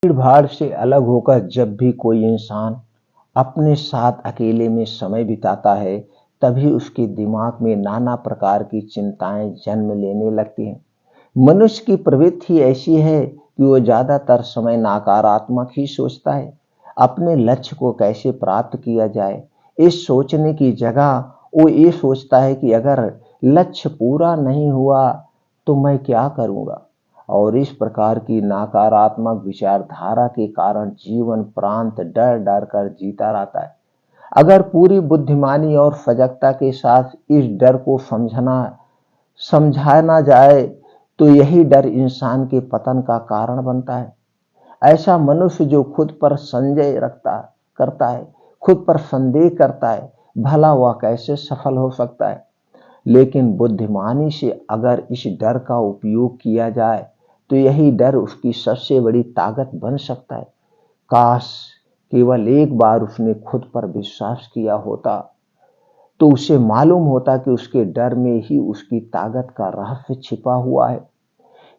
भीड़ भाड़ से अलग होकर जब भी कोई इंसान अपने साथ अकेले में समय बिताता है, तभी उसके दिमाग में नाना प्रकार की चिंताएं जन्म लेने लगती हैं। मनुष्य की प्रवृत्ति ऐसी है कि वो ज्यादातर समय नकारात्मक ही सोचता है। अपने लक्ष्य को कैसे प्राप्त किया जाए, इस सोचने की जगह वो ये सोचता है कि अगर लक्ष्य पूरा नहीं हुआ तो मैं क्या करूंगा। और इस प्रकार की नकारात्मक विचारधारा के कारण जीवन प्रांत डर डर कर जीता रहता है। अगर पूरी बुद्धिमानी और सजगता के साथ इस डर को समझाना जाए तो यही डर इंसान के पतन का कारण बनता है। ऐसा मनुष्य जो खुद पर संजय रखता करता है, खुद पर संदेह करता है, भला वह कैसे सफल हो सकता है। लेकिन बुद्धिमानी से अगर इस डर का उपयोग किया जाए तो यही डर उसकी सबसे बड़ी ताकत बन सकता है। काश केवल एक बार उसने खुद पर विश्वास किया होता तो उसे मालूम होता कि उसके डर में ही उसकी ताकत का रहस्य छिपा हुआ है।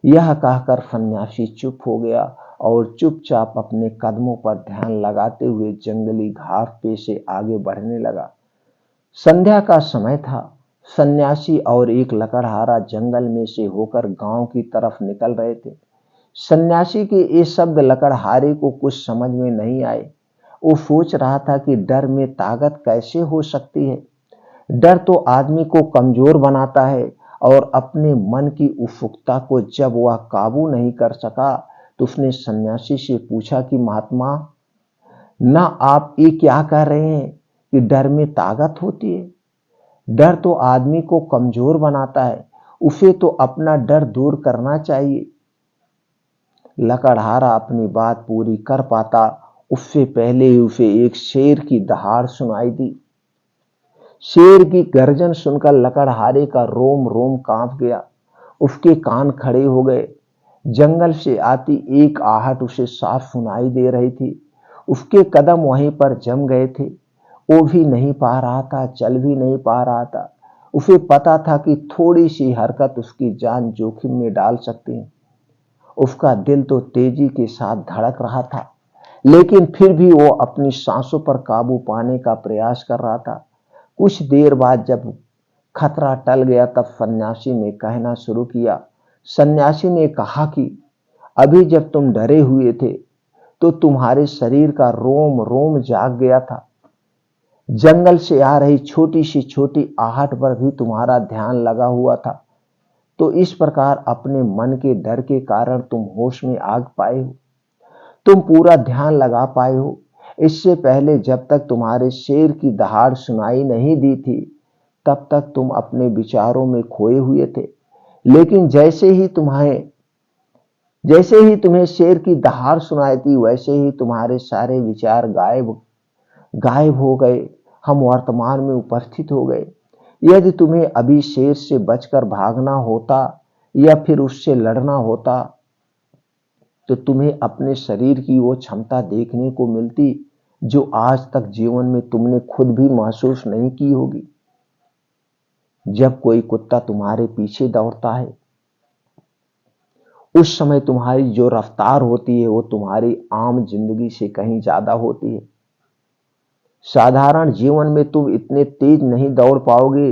यह कहकर सन्यासी चुप हो गया और चुपचाप अपने कदमों पर ध्यान लगाते हुए जंगली घास पे से आगे बढ़ने लगा। संध्या का समय था। सन्यासी और एक लकड़हारा जंगल में से होकर गांव की तरफ निकल रहे थे। सन्यासी के ये शब्द लकड़हारे को कुछ समझ में नहीं आए। वो सोच रहा था कि डर में ताकत कैसे हो सकती है। डर तो आदमी को कमजोर बनाता है और अपने मन की उत्सुकता को जब वह काबू नहीं कर सका तो उसने सन्यासी से पूछा कि महात्मा, ना आप ये क्या कह रहे हैं कि डर में ताकत होती है। डर तो आदमी को कमजोर बनाता है, उसे तो अपना डर दूर करना चाहिए। लकड़हारा अपनी बात पूरी कर पाता उससे पहले ही उसे एक शेर की दहाड़ सुनाई दी। शेर की गर्जन सुनकर लकड़हारे का रोम रोम कांप गया। उसके कान खड़े हो गए। जंगल से आती एक आहट उसे साफ सुनाई दे रही थी। उसके कदम वहीं पर जम गए थे। वो भी नहीं पा रहा था, चल भी नहीं पा रहा था। उसे पता था कि थोड़ी सी हरकत उसकी जान जोखिम में डाल सकती है। उसका दिल तो तेजी के साथ धड़क रहा था, लेकिन फिर भी वो अपनी सांसों पर काबू पाने का प्रयास कर रहा था। कुछ देर बाद जब खतरा टल गया तब सन्यासी ने कहना शुरू किया। सन्यासी ने कहा कि अभी जब तुम डरे हुए थे तो तुम्हारे शरीर का रोम रोम जाग गया था। जंगल से आ रही छोटी सी छोटी आहट पर भी तुम्हारा ध्यान लगा हुआ था। तो इस प्रकार अपने मन के डर के कारण तुम होश में आ पाए हो, तुम पूरा ध्यान लगा पाए हो। इससे पहले जब तक तुम्हारे शेर की दहाड़ सुनाई नहीं दी थी तब तक तुम अपने विचारों में खोए हुए थे। लेकिन जैसे ही तुम्हें शेर की दहाड़ सुनाई थी वैसे ही तुम्हारे सारे विचार गायब गायब हो गए। हम वर्तमान में उपस्थित हो गए। यदि तुम्हें अभी शेर से बचकर भागना होता या फिर उससे लड़ना होता तो तुम्हें अपने शरीर की वो क्षमता देखने को मिलती जो आज तक जीवन में तुमने खुद भी महसूस नहीं की होगी। जब कोई कुत्ता तुम्हारे पीछे दौड़ता है उस समय तुम्हारी जो रफ्तार होती है वो तुम्हारी आम जिंदगी से कहीं ज्यादा होती है। साधारण जीवन में तुम इतने तेज नहीं दौड़ पाओगे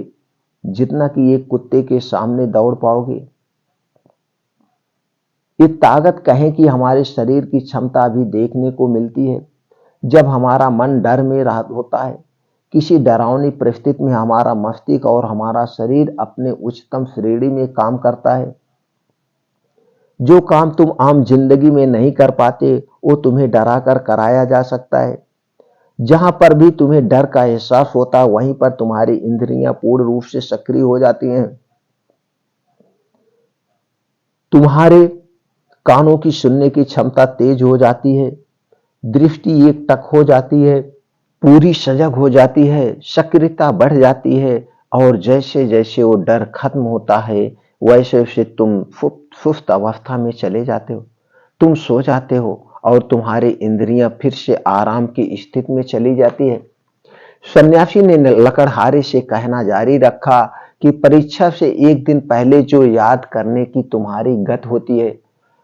जितना कि एक कुत्ते के सामने दौड़ पाओगे। ये ताकत कहें कि हमारे शरीर की क्षमता भी देखने को मिलती है जब हमारा मन डर में होता है। किसी डरावनी परिस्थिति में हमारा मस्तिष्क और हमारा शरीर अपने उच्चतम श्रेणी में काम करता है। जो काम तुम आम जिंदगी में नहीं कर पाते वो तुम्हें डरा कर कराया जा सकता है। जहां पर भी तुम्हें डर का एहसास होता है वहीं पर तुम्हारी इंद्रियां पूर्ण रूप से सक्रिय हो जाती हैं। तुम्हारे कानों की सुनने की क्षमता तेज हो जाती है, दृष्टि एक टक हो जाती है, पूरी सजग हो जाती है, सक्रियता बढ़ जाती है। और जैसे जैसे वो डर खत्म होता है वैसे वैसे तुम सुस्त अवस्था में चले जाते हो, तुम सो जाते हो और तुम्हारी इंद्रियां फिर से आराम की स्थिति में चली जाती है। सन्यासी ने लकड़हारे से कहना जारी रखा कि परीक्षा से एक दिन पहले जो याद करने की तुम्हारी गत होती है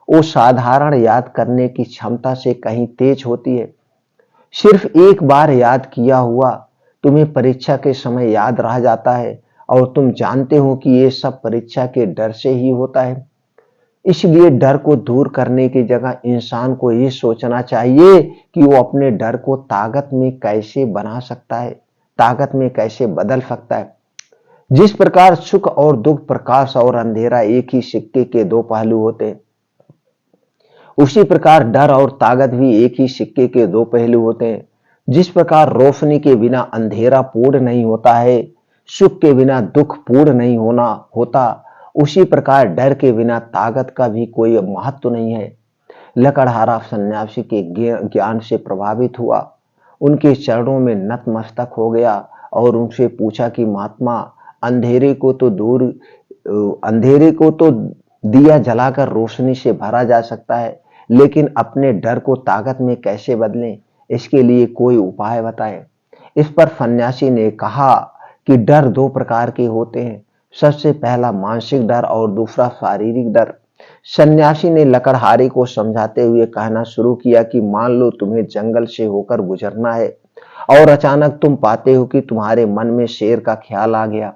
वो साधारण याद करने की क्षमता से कहीं तेज होती है। सिर्फ एक बार याद किया हुआ तुम्हें परीक्षा के समय याद रह जाता है और तुम जानते हो कि ये सब परीक्षा के डर से ही होता है। इसलिए डर को दूर करने की जगह इंसान को ये सोचना चाहिए कि वो अपने डर को ताकत में कैसे बना सकता है, ताकत में कैसे बदल सकता है। जिस प्रकार सुख और दुख, प्रकाश और अंधेरा एक ही सिक्के के दो पहलू होते हैं, उसी प्रकार डर और ताकत भी एक ही सिक्के के दो पहलू होते हैं। जिस प्रकार रोशनी के बिना अंधेरा पूर्ण नहीं होता है, सुख के बिना दुख पूर्ण नहीं होता, उसी प्रकार डर के बिना ताकत का भी कोई महत्व नहीं है। लकड़हारा सन्यासी के ज्ञान से प्रभावित हुआ, उनके चरणों में नतमस्तक हो गया और उनसे पूछा कि महात्मा, अंधेरे को तो दिया जलाकर रोशनी से भरा जा सकता है, लेकिन अपने डर को ताकत में कैसे बदलें, इसके लिए कोई उपाय बताएं। इस पर सन्यासी ने कहा कि डर दो प्रकार के होते हैं, सबसे पहला मानसिक डर और दूसरा शारीरिक डर। सन्यासी ने लकड़हारे को समझाते हुए कहना शुरू किया कि मान लो तुम्हें जंगल से होकर गुजरना है और अचानक तुम पाते हो कि तुम्हारे मन में शेर का ख्याल आ गया।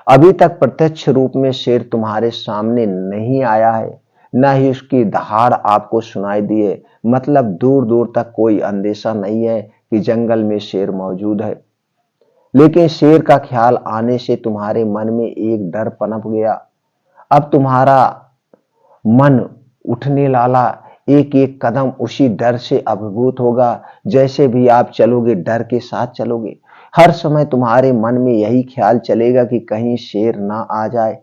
अभी तक प्रत्यक्ष रूप में शेर तुम्हारे सामने नहीं आया है, न ही उसकी दहाड़ आपको सुनाई दी है, मतलब दूर दूर तक कोई अंदेशा नहीं है कि जंगल में शेर मौजूद है। लेकिन शेर का ख्याल आने से तुम्हारे मन में एक डर पनप गया। अब तुम्हारा मन उठने लाला, एक एक कदम उसी डर से अभिभूत होगा। जैसे भी आप चलोगे डर के साथ चलोगे। हर समय तुम्हारे मन में यही ख्याल चलेगा कि कहीं शेर ना आ जाए।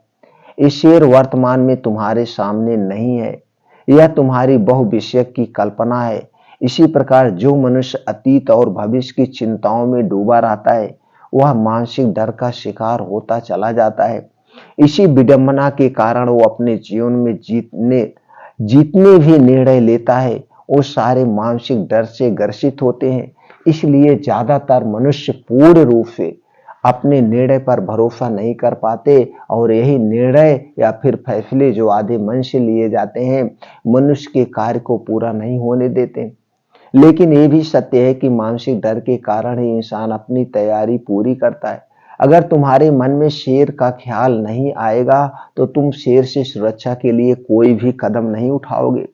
ये शेर वर्तमान में तुम्हारे सामने नहीं है, यह तुम्हारी बहुविषयक की कल्पना है। इसी प्रकार जो मनुष्य अतीत और भविष्य की चिंताओं में डूबा रहता है, वह मानसिक डर का शिकार होता चला जाता है। इसी विडंबना के कारण वो अपने जीवन में जीतने भी निर्णय लेता है, वो सारे मानसिक डर से ग्रसित होते हैं। इसलिए ज्यादातर मनुष्य पूर्ण रूप से अपने निर्णय पर भरोसा नहीं कर पाते और यही निर्णय या फिर फैसले जो आधे मन से लिए जाते हैं, मनुष्य के कार्य को पूरा नहीं होने देते। लेकिन ये भी सत्य है कि मानसिक डर के कारण ही इंसान अपनी तैयारी पूरी करता है। अगर तुम्हारे मन में शेर का ख्याल नहीं आएगा तो तुम शेर से सुरक्षा के लिए कोई भी कदम नहीं उठाओगे।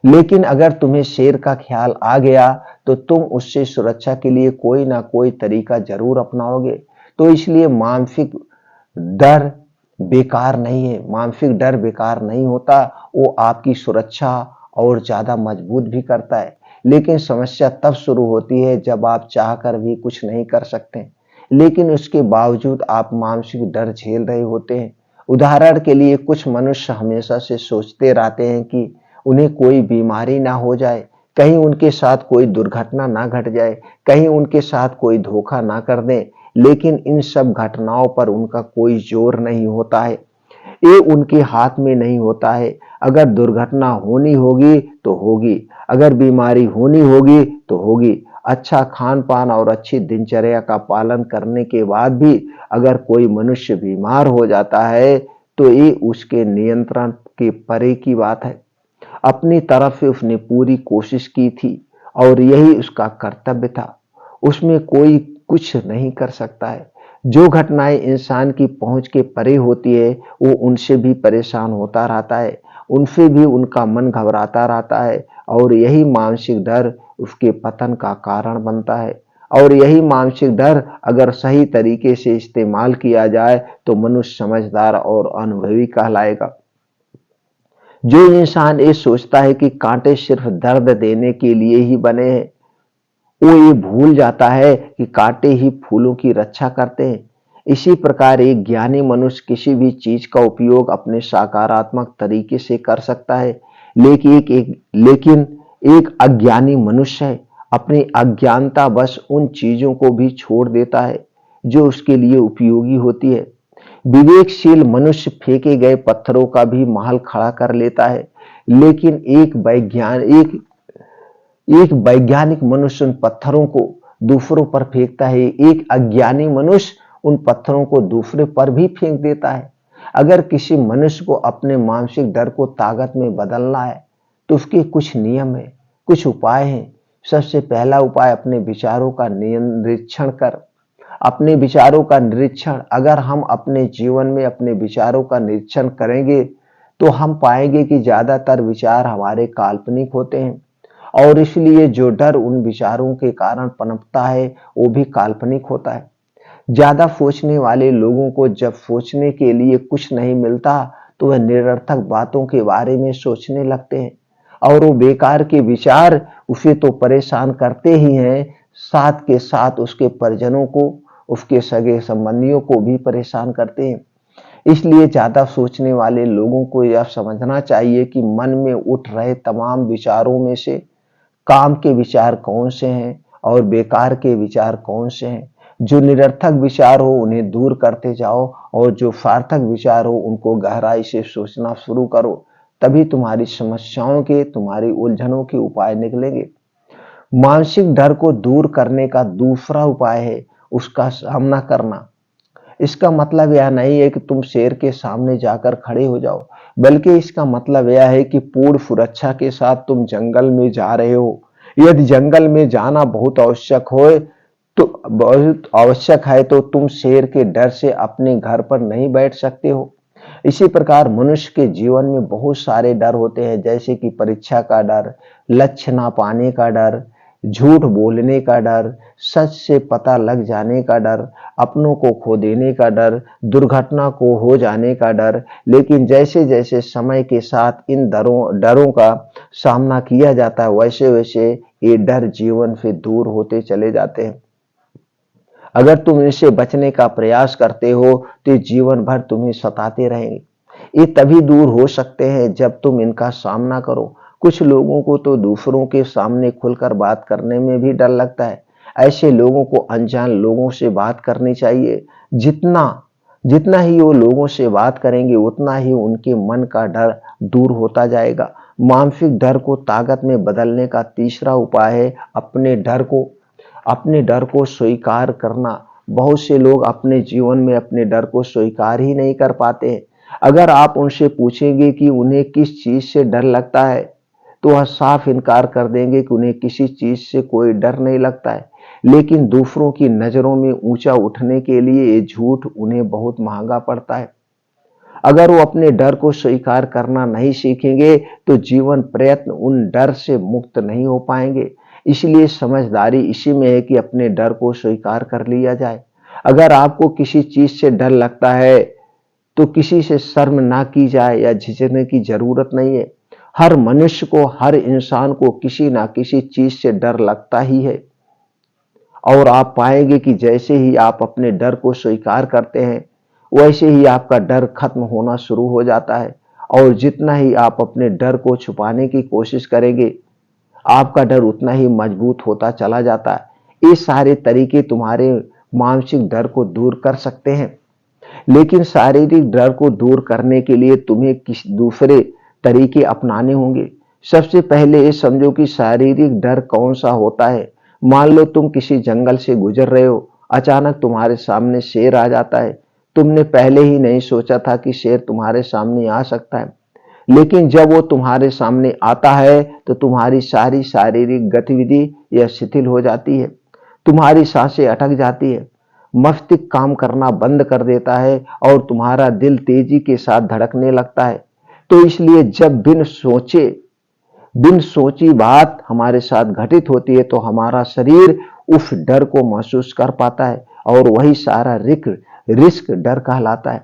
लेकिन अगर तुम्हें शेर का ख्याल आ गया तो तुम उससे सुरक्षा के लिए कोई ना कोई तरीका जरूर अपनाओगे। तो इसलिए मानसिक डर बेकार नहीं है, मानसिक डर बेकार नहीं होता, वो आपकी सुरक्षा और ज्यादा मजबूत भी करता है। लेकिन समस्या तब शुरू होती है जब आप चाहकर भी कुछ नहीं कर सकते, लेकिन उसके बावजूद आप मानसिक डर झेल रहे होते हैं। उदाहरण के लिए कुछ मनुष्य हमेशा से सोचते रहते हैं कि उन्हें कोई बीमारी ना हो जाए, कहीं उनके साथ कोई दुर्घटना ना घट जाए, कहीं उनके साथ कोई धोखा ना कर दे। लेकिन इन सब घटनाओं पर उनका कोई जोर नहीं होता है, ये उनके हाथ में नहीं होता है। अगर दुर्घटना होनी होगी तो होगी, अगर बीमारी होनी होगी तो होगी। अच्छा खान पान और अच्छी दिनचर्या का पालन करने के बाद भी अगर कोई मनुष्य बीमार हो जाता है तो ये उसके नियंत्रण के परे की बात है। अपनी तरफ से उसने पूरी कोशिश की थी और यही उसका कर्तव्य था, उसमें कोई कुछ नहीं कर सकता है। जो घटनाएं इंसान की पहुंच के परे होती है वो उनसे भी परेशान होता रहता है, उनसे भी उनका मन घबराता रहता है और यही मानसिक डर उसके पतन का कारण बनता है। और यही मानसिक डर अगर सही तरीके से इस्तेमाल किया जाए तो मनुष्य समझदार और अनुभवी कहलाएगा। जो इंसान ये सोचता है कि कांटे सिर्फ दर्द देने के लिए ही बने हैं, वो ये भूल जाता है कि कांटे ही फूलों की रक्षा करते हैं। इसी प्रकार एक ज्ञानी मनुष्य किसी भी चीज का उपयोग अपने सकारात्मक तरीके से कर सकता है, लेकिन एक अज्ञानी मनुष्य है अपनी अज्ञानता बस उन चीजों को भी छोड़ देता है जो उसके लिए उपयोगी होती है। विवेकशील मनुष्य फेंके गए पत्थरों का भी महल खड़ा कर लेता है, लेकिन एक वैज्ञानिक मनुष्य उन पत्थरों को दूसरों पर फेंकता है, एक अज्ञानी मनुष्य उन पत्थरों को दूसरे पर भी फेंक देता है। अगर किसी मनुष्य को अपने मानसिक डर को ताकत में बदलना है तो उसके कुछ नियम है, कुछ उपाय हैं। सबसे पहला उपाय, अपने विचारों का निरीक्षण कर। अपने विचारों का निरीक्षण, अगर हम अपने जीवन में अपने विचारों का निरीक्षण करेंगे तो हम पाएंगे कि ज्यादातर विचार हमारे काल्पनिक होते हैं, और इसलिए जो डर उन विचारों के कारण पनपता है वो भी काल्पनिक होता है। ज्यादा सोचने वाले लोगों को जब सोचने के लिए कुछ नहीं मिलता तो वह निरर्थक बातों के बारे में सोचने लगते हैं, और वो बेकार के विचार उसे तो परेशान करते ही हैं, साथ के साथ उसके परिजनों को, उसके सगे संबंधियों को भी परेशान करते हैं। इसलिए ज्यादा सोचने वाले लोगों को यह समझना चाहिए कि मन में उठ रहे तमाम विचारों में से काम के विचार कौन से हैं और बेकार के विचार कौन से हैं। जो निरर्थक विचार हो उन्हें दूर करते जाओ, और जो सार्थक विचार हो उनको गहराई से सोचना शुरू करो। तभी तुम्हारी समस्याओं के, तुम्हारी उलझनों के उपाय निकलेंगे। मानसिक डर को दूर करने का दूसरा उपाय है उसका सामना करना। इसका मतलब यह नहीं है कि तुम शेर के सामने जाकर खड़े हो जाओ, बल्कि इसका मतलब यह है कि पूर्ण सुरक्षा के साथ तुम जंगल में जा रहे हो। यदि जंगल में जाना बहुत आवश्यक है तो तुम शेर के डर से अपने घर पर नहीं बैठ सकते हो। इसी प्रकार मनुष्य के जीवन में बहुत सारे डर होते हैं, जैसे कि परीक्षा का डर, लक्ष्य ना पाने का डर, झूठ बोलने का डर, सच से पता लग जाने का डर, अपनों को खो देने का डर, दुर्घटना को हो जाने का डर। लेकिन जैसे जैसे समय के साथ इन डरों का सामना किया जाता है, वैसे वैसे ये डर जीवन से दूर होते चले जाते हैं। अगर तुम इनसे बचने का प्रयास करते हो तो ये जीवन भर तुम्हें सताते रहेंगे। ये तभी दूर हो सकते हैं जब तुम इनका सामना करो। कुछ लोगों को तो दूसरों के सामने खुलकर बात करने में भी डर लगता है। ऐसे लोगों को अनजान लोगों से बात करनी चाहिए। जितना जितना ही वो लोगों से बात करेंगे उतना ही उनके मन का डर दूर होता जाएगा। मानसिक डर को ताकत में बदलने का तीसरा उपाय है अपने डर को स्वीकार करना। बहुत से लोग अपने जीवन में अपने डर को स्वीकार ही नहीं कर पाते हैं। अगर आप उनसे पूछेंगे कि उन्हें किस चीज से डर लगता है तो वह साफ इनकार कर देंगे कि उन्हें किसी चीज से कोई डर नहीं लगता है। लेकिन दूसरों की नजरों में ऊंचा उठने के लिए ये झूठ उन्हें बहुत महंगा पड़ता है। अगर वो अपने डर को स्वीकार करना नहीं सीखेंगे तो जीवन प्रयत्न उन डर से मुक्त नहीं हो पाएंगे। इसलिए समझदारी इसी में है कि अपने डर को स्वीकार कर लिया जाए। अगर आपको किसी चीज से डर लगता है तो किसी से शर्म ना की जाए या झिझकने की जरूरत नहीं है। हर मनुष्य को, हर इंसान को किसी ना किसी चीज से डर लगता ही है, और आप पाएंगे कि जैसे ही आप अपने डर को स्वीकार करते हैं वैसे ही आपका डर खत्म होना शुरू हो जाता है। और जितना ही आप अपने डर को छुपाने की कोशिश करेंगे आपका डर उतना ही मजबूत होता चला जाता है। ये सारे तरीके तुम्हारे मानसिक डर को दूर कर सकते हैं, लेकिन शारीरिक डर को दूर करने के लिए तुम्हें किस दूसरे तरीके अपनाने होंगे। सबसे पहले ये समझो कि शारीरिक डर कौन सा होता है। मान लो तुम किसी जंगल से गुजर रहे हो, अचानक तुम्हारे सामने शेर आ जाता है। तुमने पहले ही नहीं सोचा था कि शेर तुम्हारे सामने आ सकता है, लेकिन जब वो तुम्हारे सामने आता है तो तुम्हारी सारी शारीरिक गतिविधि यह शिथिल हो जाती है, तुम्हारी सांसें अटक जाती है, मस्तिष्क काम करना बंद कर देता है और तुम्हारा दिल तेजी के साथ धड़कने लगता है। तो इसलिए जब बिन सोची बात हमारे साथ घटित होती है तो हमारा शरीर उस डर को महसूस कर पाता है, और वही सारा रिस्क डर कहलाता है।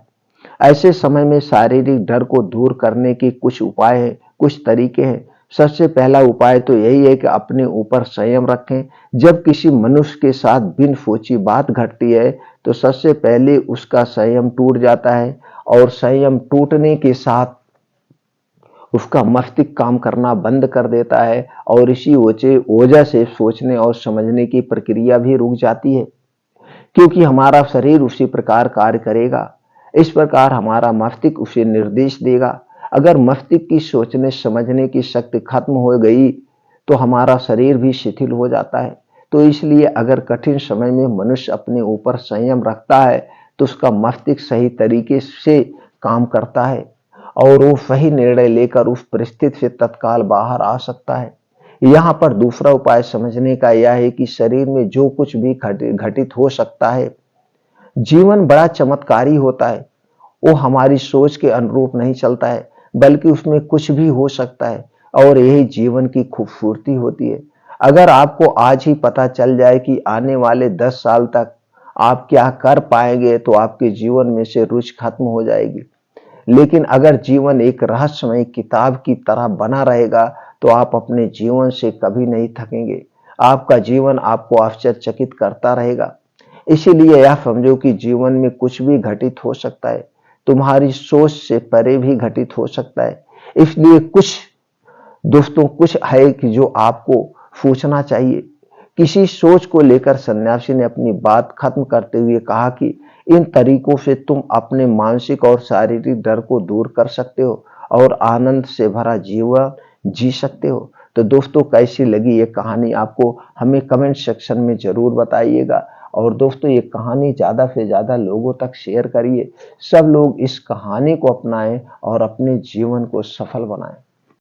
ऐसे समय में शारीरिक डर को दूर करने के कुछ उपाय हैं, कुछ तरीके हैं। सबसे पहला उपाय तो यही है कि अपने ऊपर संयम रखें। जब किसी मनुष्य के साथ बिन सोची बात घटती है तो सबसे पहले उसका संयम टूट जाता है, और संयम टूटने के साथ उसका मस्तिष्क काम करना बंद कर देता है, और इसी वजह से सोचने और समझने की प्रक्रिया भी रुक जाती है, क्योंकि हमारा शरीर उसी प्रकार कार्य करेगा। इस प्रकार हमारा मस्तिष्क उसे निर्देश देगा। अगर मस्तिष्क की सोचने समझने की शक्ति खत्म हो गई तो हमारा शरीर भी शिथिल हो जाता है। तो इसलिए अगर कठिन समय में मनुष्य अपने ऊपर संयम रखता है तो उसका मस्तिष्क सही तरीके से काम करता है और वो सही निर्णय लेकर उस परिस्थिति से तत्काल बाहर आ सकता है। यहाँ पर दूसरा उपाय समझने का यह है कि शरीर में जो कुछ भी घटित हो सकता है, जीवन बड़ा चमत्कारी होता है। वो हमारी सोच के अनुरूप नहीं चलता है, बल्कि उसमें कुछ भी हो सकता है और यही जीवन की खूबसूरती होती है। अगर आपको आज ही पता चल जाए कि आने वाले 10 साल तक आप क्या कर पाएंगे, तो आपके जीवन में से रुचि खत्म हो जाएगी। लेकिन अगर जीवन एक रहस्यमय किताब की तरह बना रहेगा, तो आप अपने जीवन से कभी नहीं थकेंगे। आपका जीवन आपको आश्चर्यचकित करता रहेगा। इसीलिए यह समझो कि जीवन में कुछ भी घटित हो सकता है, तुम्हारी सोच से परे भी घटित हो सकता है। इसलिए कुछ दोस्तों कुछ है कि जो आपको सोचना चाहिए। किसी सोच को लेकर सन्यासी ने अपनी बात खत्म करते हुए कहा कि इन तरीकों से तुम अपने मानसिक और शारीरिक डर को दूर कर सकते हो और आनंद से भरा जीवन जी सकते हो। तो दोस्तों कैसी लगी ये कहानी आपको, हमें कमेंट सेक्शन में जरूर बताइएगा। और दोस्तों ये कहानी ज्यादा से ज्यादा लोगों तक शेयर करिए। सब लोग इस कहानी को अपनाएं और अपने जीवन को सफल बनाएं।